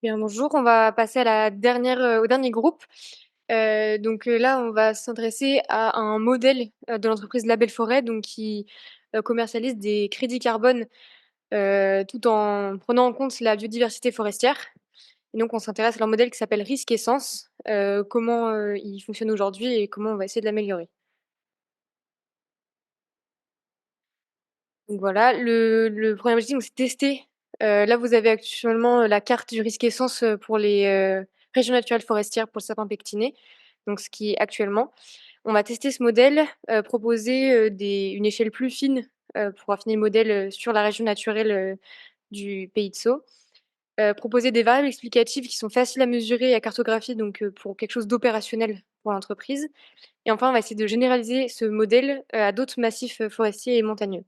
Bien, bonjour, on va passer à au dernier groupe. Là, on va s'intéresser à un modèle, de l'entreprise Label Forêt, donc qui, commercialise des crédits carbone, tout en prenant en compte la biodiversité forestière. Et donc on s'intéresse à leur modèle qui s'appelle Risque Essence, comment, il fonctionne aujourd'hui et comment on va essayer de l'améliorer. Donc voilà, le 1er objectif, donc c'est tester, là vous avez actuellement, la carte du risque essence, pour les, régions naturelles forestières pour le sapin pectiné, donc ce qui est actuellement. On va tester ce modèle, proposer, des une échelle plus fine, pour affiner le modèle, sur la région naturelle, du Pays de Sceaux. Proposer des variables explicatives qui sont faciles à mesurer et à cartographier, donc pour quelque chose d'opérationnel pour l'entreprise. Et enfin, on va essayer de généraliser ce modèle, à d'autres massifs, forestiers et montagneux.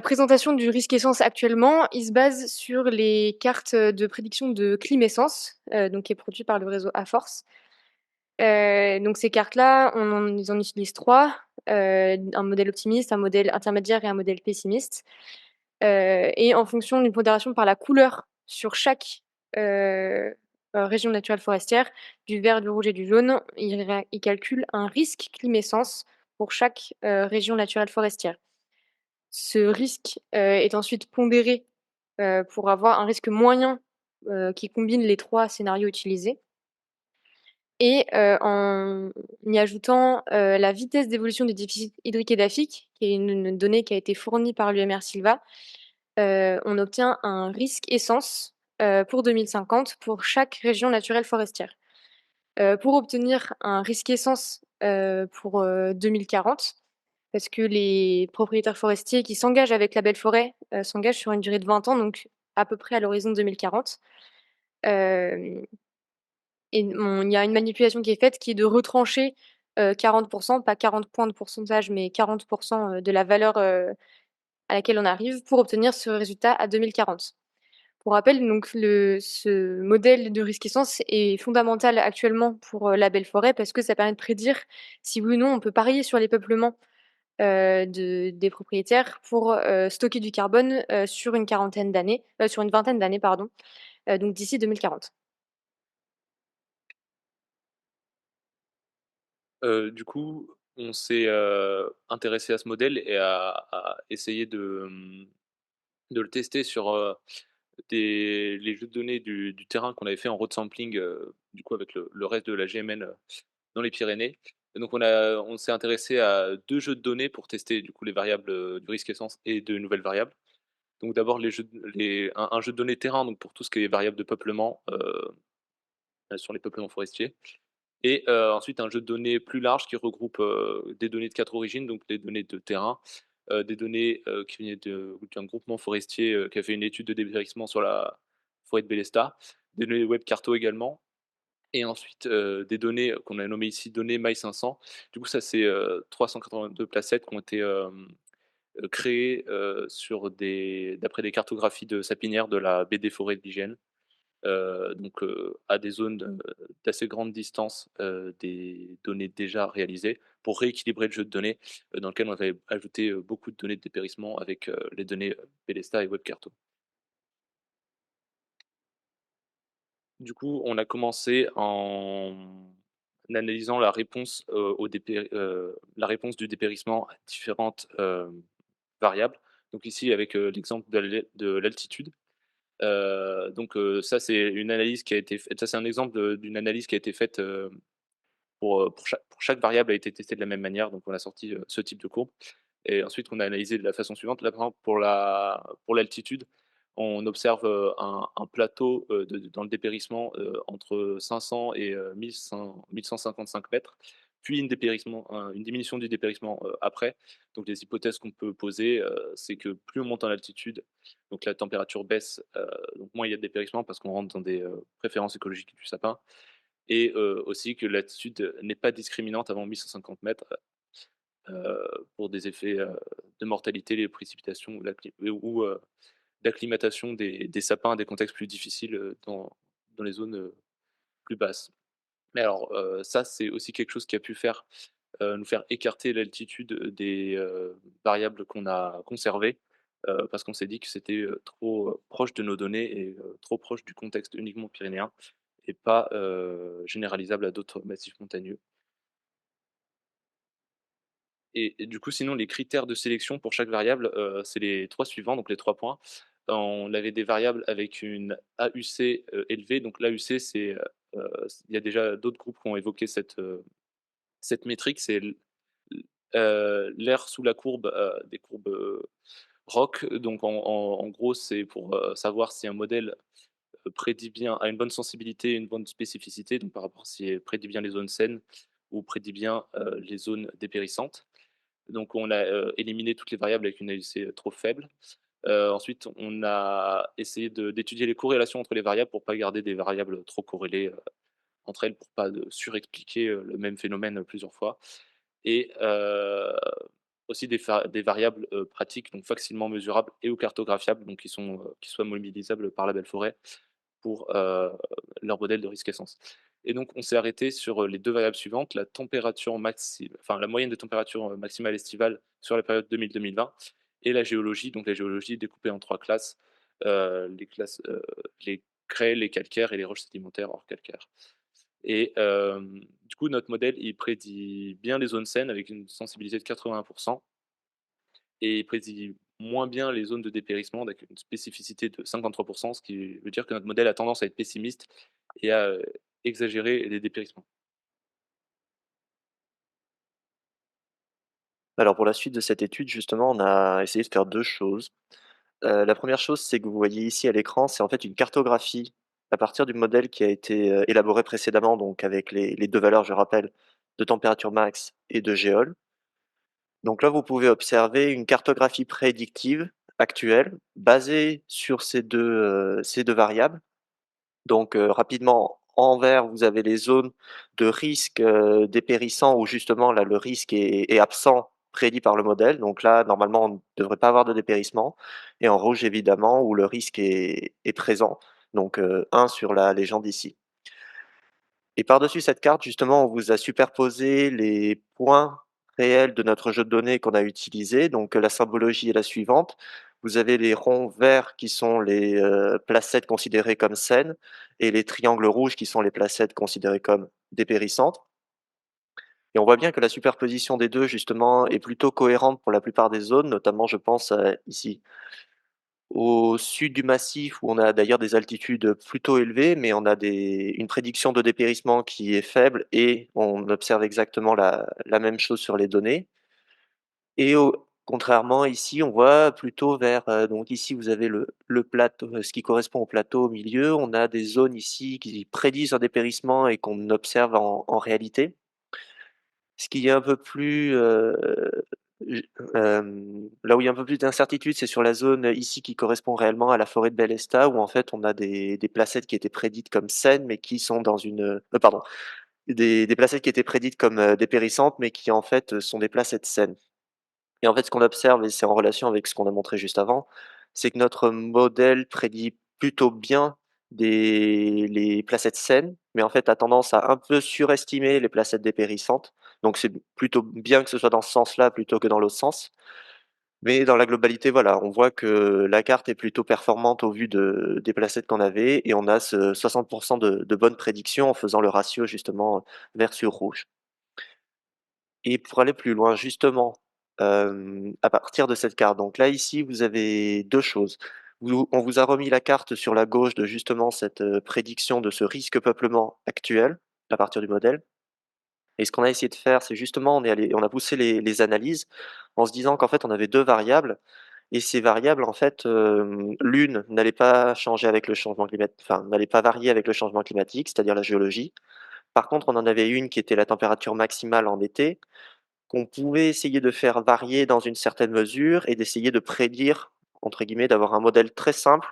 Présentation du risque essence actuellement, il se base sur les cartes, de prédiction de Climessence, donc qui est produit par le réseau Aforce. Donc ces cartes-là, ils en utilisent 3, un modèle optimiste, un modèle intermédiaire et un modèle pessimiste. Et en fonction d'une pondération par la couleur sur chaque, heu région naturelle forestière, du vert, du rouge et du jaune, ils calculent un risque Climessence pour chaque, région naturelle forestière. Ce risque, est ensuite pondéré, pour avoir un risque moyen, qui combine les 3 scénarios utilisés et en y ajoutant, la vitesse d'évolution du déficit hydrique édaphique, qui est une donnée qui a été fournie par l'UMR Silva, on obtient un risque essence, pour 2050 pour chaque région naturelle forestière. Pour obtenir un risque essence, pour, 2040, parce que les propriétaires forestiers qui s'engagent avec la belle forêt, s'engagent sur une durée de 20 ans, donc à peu près à l'horizon 2040. Hem et il y a une manipulation qui est faite qui est de retrancher, 40, pas 40 points de pourcentage, mais 40, de la valeur, à laquelle on arrive pour obtenir ce résultat à 2040. Pour rappel, donc ce modèle de risque essence est fondamental actuellement pour, la belle forêt parce que ça permet de prédire si oui ou non on peut parier sur les peuplements, des propriétaires pour, stocker du carbone, sur une vingtaine d'années pardon, donc d'ici 2040. Du coup, on s'est, intéressé à ce modèle et à essayer de le tester sur, des les jeux de données du terrain qu'on avait fait en road sampling, du coup avec le reste de la GMN, dans les Pyrénées. Et donc on s'est intéressé à 2 jeux de données pour tester du coup les variables, du risque essence et de nouvelles variables. Donc d'abord les jeux de les un jeu de données terrain, donc pour tout ce qui est variables de peuplement, sur les peuplements forestiers. Et ensuite un jeu de données plus large qui regroupe, des données de 4 origines, donc des données de terrain, des données, qui venaient d'un groupement forestier, qui a fait une étude de dépérissement sur la forêt de Bélestat, des données web carto également et ensuite, des données qu'on a nommées ici données MAI 500. Du coup ça c'est, 382 placettes qui ont été, créées, d'après des cartographies de sapinières de la baie des forêts de l'Igène. À des zones d'assez grande distance, des données déjà réalisées pour rééquilibrer le jeu de données, dans lequel on avait ajouté, beaucoup de données de dépérissement avec, les données, Bélesta et WebCarto. Du coup, on a commencé en analysant la réponse, la réponse du dépérissement à différentes, variables. Donc ici avec, l'exemple de l'altitude. Ça c'est une analyse qui a été faite, ça c'est un exemple d'une analyse qui a été faite, pour chaque variable a été testée de la même manière, donc on a sorti, ce type de courbe et ensuite on a analysé de la façon suivante. Là, par exemple, pour l'altitude, on observe, un plateau, dans le dépérissement, entre 500 et 1 155 mètres, puis une diminution du dépérissement, après. Donc les hypothèses qu'on peut poser, c'est que plus on monte en altitude, donc la température baisse, donc moins il y a de dépérissement parce qu'on rentre dans des, préférences écologiques du sapin et aussi que l'altitude n'est pas discriminante avant 1 150 mètres, pour des effets, de mortalité, les précipitations ou d'acclimatation des sapins à des contextes plus difficiles, dans les zones, plus basses. Mais alors, ça, c'est aussi quelque chose qui a pu nous faire écarter l'altitude, des, variables qu'on a conservées. parce qu'on s'est dit que c'était, trop, proche de nos données et trop proche du contexte uniquement pyrénéen et pas, généralisable à d'autres massifs montagneux. Et du coup, sinon, les critères de sélection pour chaque variable, c'est les 3 suivants, donc les 3 points. On avait des variables avec une AUC, élevée, donc l'AUC, c'est, il y a déjà d'autres groupes qui ont évoqué cette métrique, c'est l'air sous la courbe, des courbes, ROC. Donc en gros, c'est pour, savoir si un modèle, prédit bien a une bonne sensibilité, une bonne spécificité, donc par rapport si elle prédit bien les zones saines ou prédit bien, les zones dépérissantes. Donc on a, éliminé toutes les variables avec une AUC trop faible. Ensuite, on a essayé d'étudier les corrélations entre les variables pour pas garder des variables trop corrélées, entre elles, pour pas de surexpliquer, le même phénomène, plusieurs fois. Et aussi des variables, pratiques, donc facilement mesurables et ou cartographiables, donc qui soient mobilisables par la belle forêt pour, leur modèle de risque essence. Et donc on s'est arrêté sur, les 2 variables suivantes, la température enfin la moyenne des températures, maximales estivales sur la période 2000-2020 et la géologie. Donc la géologie découpée en 3 classes, les classes, les craie, les calcaires et les roches sédimentaires hors calcaire. Et du coup, notre modèle, il prédit bien les zones saines avec une sensibilité de 81 et il prédit moins bien les zones de dépérissement avec une spécificité de 53, ce qui veut dire que notre modèle a tendance à être pessimiste et à, exagérer les dépérissements. Alors pour la suite de cette étude, justement, on a essayé de faire 2 choses. La première chose, c'est que vous voyez ici à l'écran, c'est en fait une cartographie à partir du modèle qui a été, élaboré précédemment, donc avec les 2 valeurs, je rappelle, de température max et de géol. Donc là, vous pouvez observer une cartographie prédictive actuelle basée sur ces 2 variables. Donc, rapidement, en vert, vous avez les zones de risque, dépérissant où justement là, le risque est absent, prédit par le modèle. Donc là, normalement, on ne devrait pas avoir de dépérissement et en rouge, évidemment, où le risque est présent. Donc, 1 sur la légende ici. Et par-dessus cette carte, justement, on vous a superposé les points réels de notre jeu de données qu'on a utilisé. Donc, la symbologie est la suivante. Vous avez les ronds verts qui sont les placettes considérées comme saines et les triangles rouges qui sont les placettes considérées comme dépérissantes. Et on voit bien que la superposition des deux, justement, est plutôt cohérente pour la plupart des zones, notamment, je pense, ici au sud du massif, où on a d'ailleurs des altitudes plutôt élevées, mais on a une prédiction de dépérissement qui est faible et on observe exactement la même chose sur les données. Et contrairement ici, on voit plutôt vers, donc ici vous avez le plateau, ce qui correspond au plateau au milieu. On a des zones ici qui prédisent un dépérissement et qu'on observe en réalité. Ce qui est un peu plus, j là où il y a un peu plus d'incertitude, c'est sur la zone, ici qui correspond réellement à la forêt de Bellesta où en fait on a des placettes qui étaient prédites comme saines, mais qui sont dans une, pardon, des placettes qui étaient prédites comme, dépérissantes, mais qui en fait, sont des placettes saines. Et en fait, ce qu'on observe, et c'est en relation avec ce qu'on a montré juste avant, c'est que notre modèle prédit plutôt bien les placettes saines, mais en fait a tendance à un peu surestimer les placettes dépérissantes. Donc c'est plutôt bien que ce soit dans ce sens-là plutôt que dans l'autre sens. Mais dans la globalité, voilà, on voit que la carte est plutôt performante au vu des placettes qu'on avait et on a ce 60 de bonnes prédictions en faisant le ratio justement vert sur rouge. Et pour aller plus loin, justement, à partir de cette carte, donc là, ici, vous avez 2 choses. On vous a remis la carte sur la gauche de justement cette, prédiction de ce risque peuplement actuel, à partir du modèle. Et ce qu'on a essayé de faire, c'est justement on a poussé les analyses en se disant qu'en fait, on avait 2 variables et ces variables, en fait, l'une n'allait pas changer avec le changement climatique, enfin, n'allait pas varier avec le changement climatique, c'est-à-dire la géologie. Par contre, on en avait une qui était la température maximale en été qu'on pouvait essayer de faire varier dans une certaine mesure et d'essayer de «prédire», entre guillemets, d'avoir un modèle très simple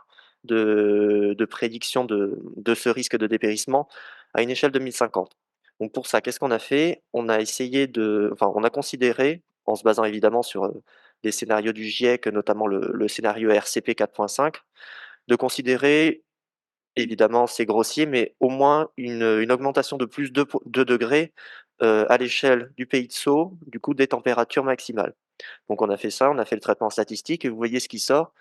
de prédiction de ce risque de dépérissement à une échelle de 1050. Donc pour ça, qu'est-ce qu'on a fait? On a essayé enfin, on a considéré, en se basant évidemment sur, les scénarios du GIEC, notamment le scénario RCP 4.5, de considérer, évidemment, c'est grossier, mais au moins une augmentation de plus de 2 degrés, à l'échelle du Pays de Sceaux, du coup, des températures maximales. Donc on a fait ça, on a fait le traitement statistique et vous voyez ce qui sort.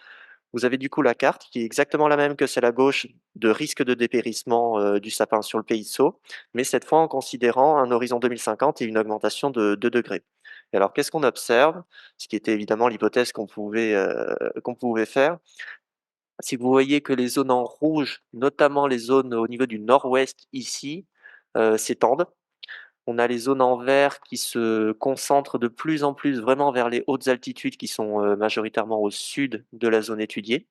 Vous avez du coup la carte qui est exactement la même que celle à gauche de risque de dépérissement du sapin sur le pays de Sceaux, mais cette fois en considérant un horizon 2050 et une augmentation de 2 degrés. Et alors qu'est-ce qu'on observe? Ce qui était évidemment l'hypothèse qu'on pouvait faire. Si vous voyez que les zones en rouge, notamment les zones au niveau du nord-ouest ici, s'étendent. On a les zones en vert qui se concentrent de plus en plus vraiment vers les hautes altitudes qui sont, majoritairement au sud de la zone étudiée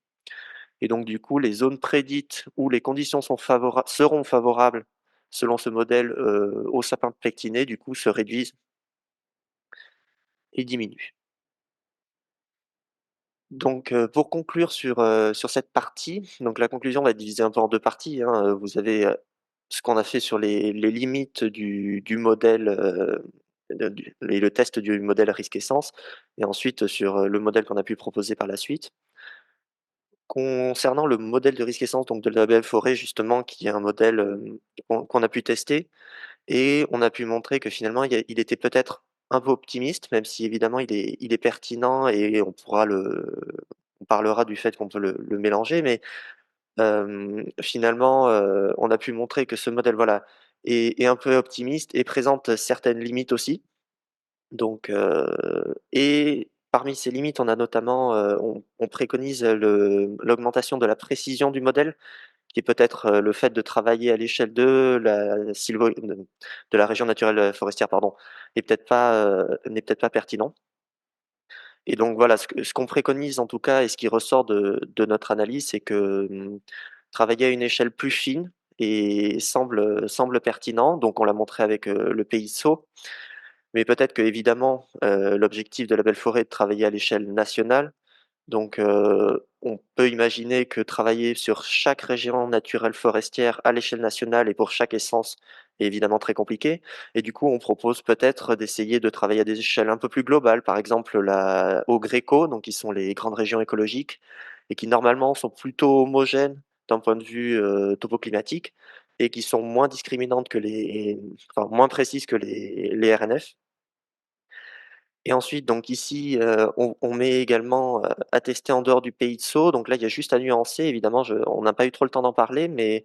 et donc du coup, les zones prédites où les conditions seront favorables selon ce modèle, aux sapins pectinés, du coup, se réduisent et diminuent. Donc, pour conclure sur cette partie, donc la conclusion va être divisée un peu en 2 parties, hein, vous avez, ce qu'on a fait sur les limites du modèle, du et le test du modèle risque essence et ensuite sur, le modèle qu'on a pu proposer par la suite. Concernant le modèle de risque essence, donc de la belle forêt justement, qui est un modèle, qu'on a pu tester et on a pu montrer que finalement il était peut-être un peu optimiste, même si évidemment il est pertinent et on parlera du fait qu'on peut le mélanger, mais finalement, on a pu montrer que ce modèle, voilà, est un peu optimiste et présente certaines limites aussi. Donc et parmi ces limites, on a notamment, on préconise l'augmentation de la précision du modèle, qui est peut-être, le fait de travailler à l'échelle de la région naturelle, forestière, pardon, n'est peut-être pas pertinent et donc voilà, ce qu'on préconise en tout cas et ce qui ressort de notre analyse, c'est que, travailler à une échelle plus fine et semble pertinent. Donc on l'a montré avec, le pays de Sceaux, mais peut-être qu'évidemment, l'objectif de la belle forêt est de travailler à l'échelle nationale. Donc, on peut imaginer que travailler sur chaque région naturelle forestière à l'échelle nationale et pour chaque essence est évidemment très compliqué et du coup, on propose peut-être d'essayer de travailler à des échelles un peu plus globales. Par exemple, la au GRECO, donc qui sont les grandes régions écologiques et qui normalement sont plutôt homogènes d'un point de vue, topoclimatique et qui sont moins discriminantes que moins précises que les RNF. Et ensuite, donc ici, on met également, à tester en dehors du pays de Sceaux. Donc là, il y a juste à nuancer, évidemment, on n'a pas eu trop le temps d'en parler, mais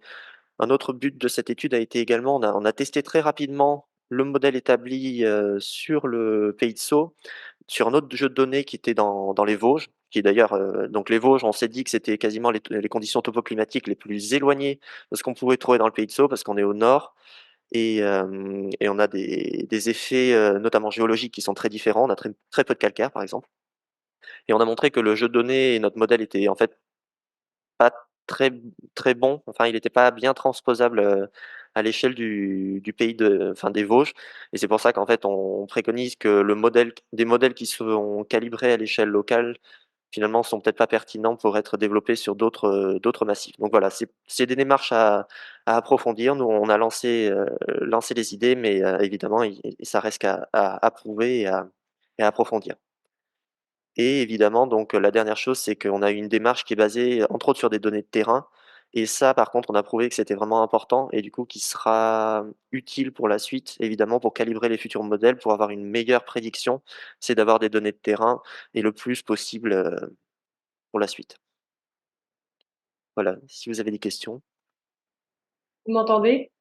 un autre but de cette étude a été également, on a testé très rapidement le modèle établi, sur le pays de Sceaux, sur un autre jeu de données qui était dans les Vosges, qui est d'ailleurs, donc les Vosges, on s'est dit que c'était quasiment les conditions topoclimatiques les plus éloignées de ce qu'on pouvait trouver dans le pays de Sceaux, parce qu'on est au nord et on a des effets, notamment géologiques qui sont très différents. On a très peu de calcaire, par exemple et on a montré que le jeu de données et notre modèle étaient, en fait, pas très très bons. Enfin, il n'était pas bien transposable, à l'échelle du pays des Vosges et c'est pour ça qu'en fait, on préconise que le modèle des modèles qui sont calibrés à l'échelle locale, finalement, sont peut-être pas pertinents pour être développés sur d'autres massifs. Donc voilà, c'est des démarches à approfondir. Nous, on a lancé les idées, mais évidemment, ça reste à approuver et à approfondir. Et évidemment, donc la dernière chose, c'est qu'on a une démarche qui est basée, entre autres, sur des données de terrain et ça, par contre, on a prouvé que c'était vraiment important et du coup, qui sera utile pour la suite, évidemment, pour calibrer les futurs modèles, pour avoir une meilleure prédiction, c'est d'avoir des données de terrain et le plus possible, pour la suite. Voilà, si vous avez des questions? Vous m'entendez?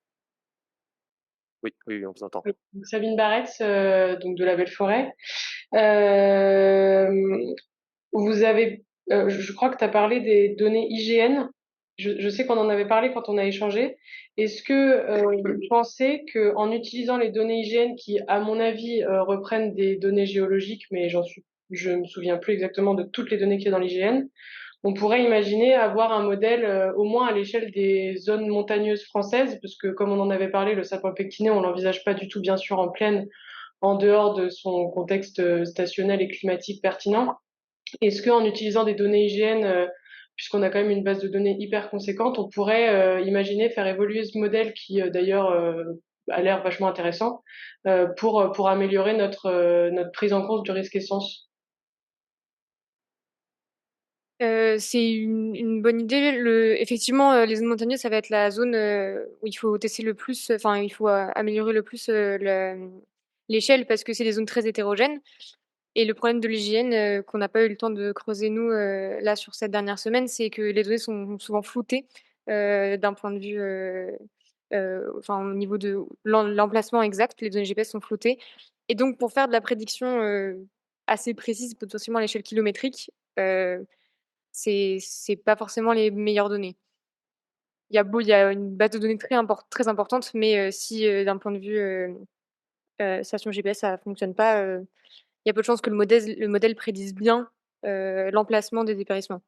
Oui, oui, oui, on vous entend. Oui. Donc, Sabine Barretz, donc de la Belle Forêt. Euh, Vous avez, je crois que tu as parlé des données IGN. Je sais qu'on en avait parlé quand on a échangé. Est-ce que vous pensez qu'en utilisant les données IGN qui, à mon avis, reprennent des données géologiques, mais je me souviens plus exactement de toutes les données qu'il y a dans l'IGN, on pourrait imaginer avoir un modèle au moins à l'échelle des zones montagneuses françaises, parce que comme on en avait parlé, le sapin pectiné, on l'envisage pas du tout, bien sûr, en plaine, en dehors de son contexte stationnel et climatique pertinent. Est-ce qu'en utilisant des données IGN, puisqu'on a quand même une base de données hyper conséquente, on pourrait imaginer faire évoluer ce modèle qui d'ailleurs a l'air vachement intéressant pour améliorer notre prise en compte du risque essence? C'est une bonne idée. Effectivement, les zones montagneuses, ça va être la zone, où il faut tester le plus, enfin, il faut, améliorer le plus, l'échelle parce que c'est des zones très hétérogènes. Et le problème de l'hygiène, qu'on n'a pas eu le temps de creuser nous, là sur cette dernière semaine, c'est que les données sont souvent floutées, d'un point de vue, enfin au niveau de l'emplacement exact, les données GPS sont floutées et donc pour faire de la prédiction, assez précise, potentiellement à l'échelle kilométrique, c'est pas forcément les meilleures données. Il y a une base de données très importante, mais si, d'un point de vue, station GPS, ça fonctionne pas, il y a peu de chances que le modèle prédise bien, l'emplacement des dépérissements.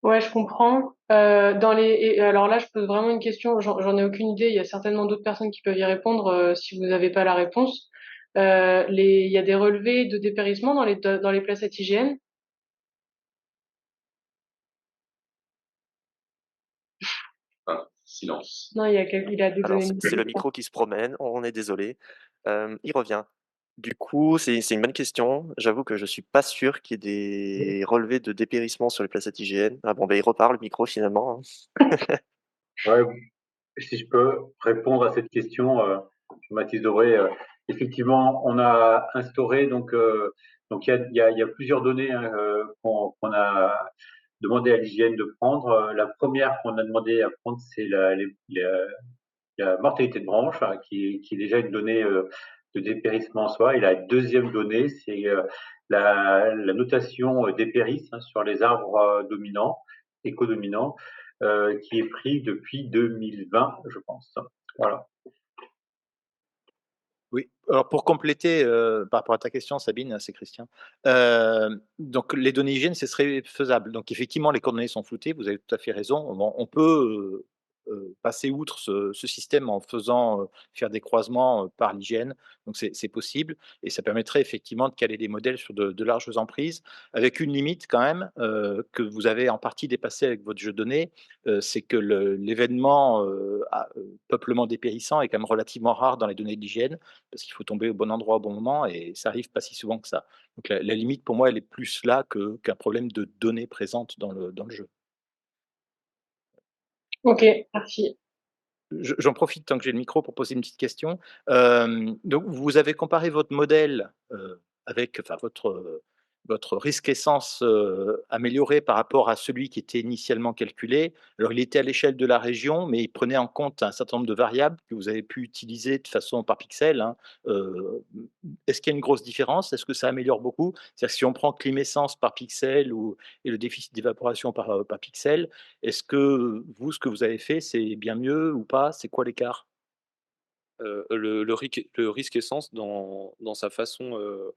Ouais, je comprends. Et alors là, je pose vraiment une question, j'en ai aucune idée, il y a certainement d'autres personnes qui peuvent y répondre si vous n'avez pas la réponse. Il y a des relevés de dépérissement dans les placettes IGN? Silence. Non, il a des Alors, données. c'est le micro qui se promène, on est désolé. Il revient. Du coup, c'est une bonne question. J'avoue que je suis pas sûr qu'il y ait des relevés de dépérissement sur les placettes IGN. Ah bon, ben il repart le micro finalement, hein. Ouais, si je peux répondre à cette question, Mathis Debré, effectivement, on a instauré donc il y a plusieurs données hein, qu'on a demandé à l'hygiène de prendre. La première qu'on a demandé à prendre, c'est la mortalité de branche, hein, qui est déjà une donnée de dépérissement en soi. Et la deuxième donnée, c'est la notation dépéris hein, sur les arbres dominants, écodominants, qui est pris depuis 2020, je pense. Voilà. Oui, alors pour compléter, par rapport à ta question Sabine, c'est Christian. Donc les données hygiène, ce serait faisable. Donc effectivement, les coordonnées sont floutées, vous avez tout à fait raison. Bon, on peut, passer outre ce système en faisant, faire des croisements, par l'hygiène. Donc c'est possible et ça permettrait effectivement de caler des modèles sur de larges emprises avec une limite quand même, que vous avez en partie dépassée avec votre jeu de données, c'est que l'événement, peuplement dépérissant est quand même relativement rare dans les données d'hygiène parce qu'il faut tomber au bon endroit au bon moment et ça arrive pas si souvent que ça. Donc la limite pour moi, elle est plus là qu'un problème de données présentes dans le jeu. Ok, merci. J'en profite tant que j'ai le micro pour poser une petite question. Donc vous avez comparé votre modèle, avec enfin votre risque essence, amélioré par rapport à celui qui était initialement calculé. Alors il était à l'échelle de la région, mais il prenait en compte un certain nombre de variables que vous avez pu utiliser de façon par pixel, hein. Heu, Est-ce qu'il y a une grosse différence? Est-ce que ça améliore beaucoup? C'est-à-dire que si on prend climessence par pixel ou et le déficit d'évaporation par pixel, est-ce que vous, ce que vous avez fait, c'est bien mieux ou pas? C'est quoi l'écart? Le risque essence dans sa façon,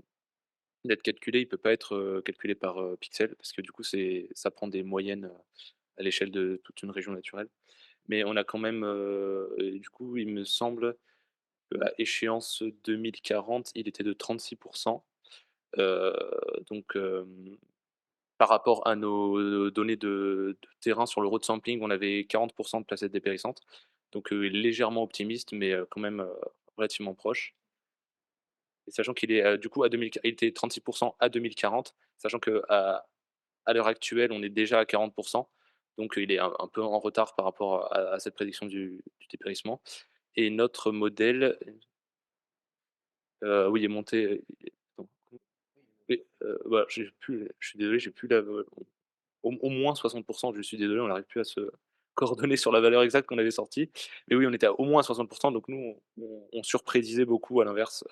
d'être calculé, il peut pas être, calculé par, pixels parce que du coup ça prend des moyennes, à l'échelle de toute une région naturelle. Mais on a quand même, et du coup, il me semble qu'à échéance 2040, il était de 36. Heu, donc par rapport à nos données de terrain sur le road sampling, on avait 40 de placettes dépérissantes. Donc légèrement optimiste, mais quand même, relativement proche. Et sachant qu'il est, du coup à 2000 il était 36 à 2040, sachant qu'à l'heure actuelle, on est déjà à 40. Donc il est un peu en retard par rapport à cette prédiction du dépérissement. Et notre modèle, oui, est monté, attends, oui, voilà, j'ai plus je suis désolé, j'ai plus la au moins 60. Je suis désolé, on n'arrive plus à se coordonner sur la valeur exacte qu'on avait sortie. Mais oui, on était à au moins 60. Donc nous, on surprédisait beaucoup à l'inverse,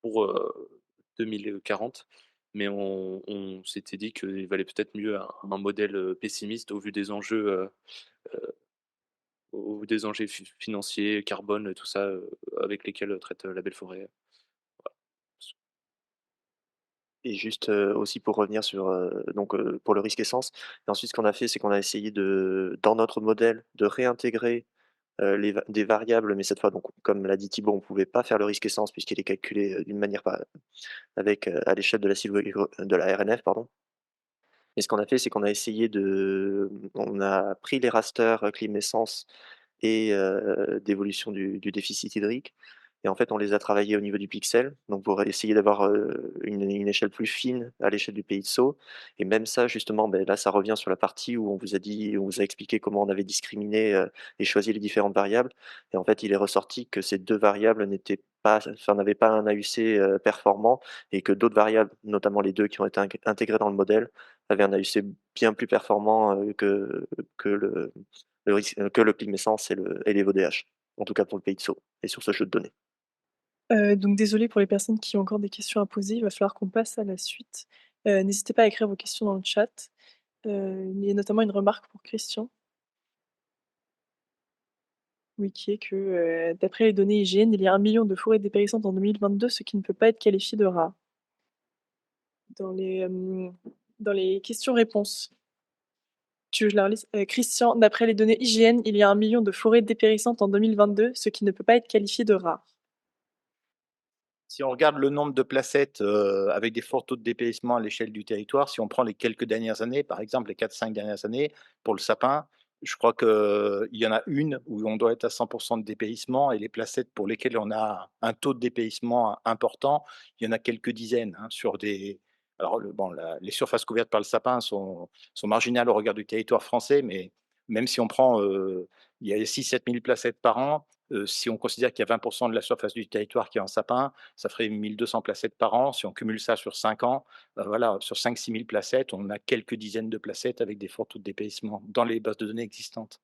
pour, 2040. Mais on s'était dit qu'il valait peut-être mieux un modèle, pessimiste au vu des enjeux, au vu des enjeux financiers, carbone, tout ça, avec lesquels traite, la belle forêt. Et juste, aussi pour revenir sur, pour le risque essence et ensuite ce qu'on a fait, c'est qu'on a essayé dans notre modèle, de réintégrer, les va des variables, mais cette fois donc comme l'a dit Thibaut, on ne pouvait pas faire le risque essence puisqu'il est calculé, d'une manière pas avec, à l'échelle de la de la RNF, pardon. Et ce qu'on a fait, c'est qu'on a essayé on a pris les rasters, Clim-Essence et d'évolution du déficit hydrique et en fait, on les a travaillés au niveau du pixel, donc pour essayer d'avoir, une échelle plus fine à l'échelle du pays de Sceaux et même ça justement, beh, là, ça revient sur la partie où on vous a expliqué comment on avait discriminé, et choisi les différentes variables et en fait, il est ressorti que ces 2 variables n'étaient n'avaient pas un AUC performant et que d'autres variables, notamment les 2 qui ont été intégrées dans le modèle, avaient un AUC bien plus performant que que le ClimEssence et les VODH, en tout cas pour le pays de Sceaux et sur ce jeu de données. Donc désolée pour les personnes qui ont encore des questions à poser, il va falloir qu'on passe à la suite. N'hésitez pas à écrire vos questions dans le chat. Il y a notamment une remarque pour Christian. Oui, qui est que, d'après les données IGN, il y a 1 million de forêts dépérissantes en 2022, ce qui ne peut pas être qualifié de rare. Dans les questions-réponses. Tu veux que je la relise? Christian: «D'après les données IGN, il y a 1 million de forêts dépérissantes en 2022, ce qui ne peut pas être qualifié de rare». Si on regarde le nombre de placettes, avec des forts taux de dépérissement à l'échelle du territoire, si on prend les quelques dernières années, par exemple les 4-5 dernières années, pour le sapin, je crois qu'il y en a une où on doit être à 100 de dépérissement et les placettes pour lesquelles on a un taux de dépérissement important, il y en a quelques dizaines, hein, sur des alors bon, les surfaces couvertes par le sapin sont marginales au regard du territoire français, mais même si on prend, il y a 6-7 000 placettes par an, si on considère qu'il y a 20 de la surface du territoire qui est en sapin, ça ferait 1 200 placettes par an. Si on cumule ça sur 5 ans, voilà, sur 5-6 000 placettes, on a quelques dizaines de placettes avec des forts taux de dépérissement dans les bases de données existantes.